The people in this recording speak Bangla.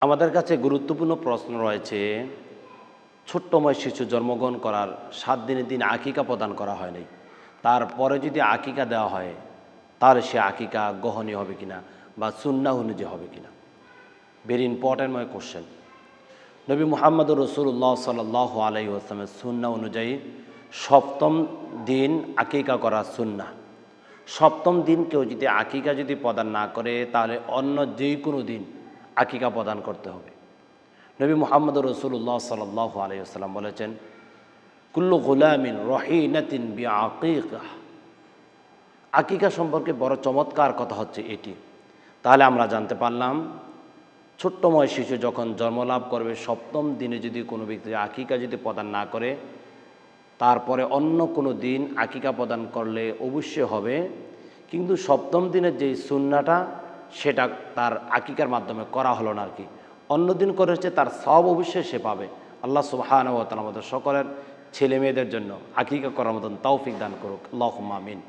আমাদের কাছে গুরুত্বপূর্ণ প্রশ্ন রয়েছে, ছোট্টময় শিশু জন্মগ্রহণ করার 7 দিনের দিন আকিকা প্রদান করা হয়নি, তারপরে যদি আকিকা দেওয়া হয় তাহলে সে আকিকা গ্রহণীয় হবে কিনা বা সুন্নাহ অনুযায়ী হবে কিনা। ভেরি ইম্পর্ট্যান্ট মাই কোশ্চেন। নবী মুহাম্মদুর রাসূলুল্লাহ সাল্লাল্লাহু আলাইহি ওয়াসাল্লামের সুন্নাহ অনুযায়ী 7ম দিন আকিকা করা সুন্নাহ। 7ম দিন কেউ যদি আকিকা প্রদান না করে তাহলে অন্য যে কোনো দিন আকিকা প্রদান করতে হবে। নবী মুহাম্মদুর রাসূলুল্লাহ সাল্লাল্লাহু আলাইহি ওয়াসাল্লাম বলেছেন, কুল্লু গুলামিন রহিনাতিন বিআকিকা। আকিকা সম্পর্কে বড় চমৎকার কথা হচ্ছে এটি। তাহলে আমরা জানতে পারলাম, ছোট্টময় শিশু যখন জন্মলাভ করবে 7ম দিনে যদি কোনো ব্যক্তি আকিকা প্রদান না করে, তারপরে অন্য কোনো দিন আকিকা প্রদান করলে অবশ্যই হবে, কিন্তু 7ম দিনের যেই সুন্নাটা সেটা তার আকিকার মাধ্যমে করা হলো না আর কি। অন্য দিন করেছে তার সব অবশ্যই সে পাবে। আল্লাহ সুবহানাহু ওয়া তাআলা আমাদের সকলের ছেলে মেয়েদের জন্য আকিকা করার মতন তৌফিক দান করুক। আল্লাহুম্মা আমিন।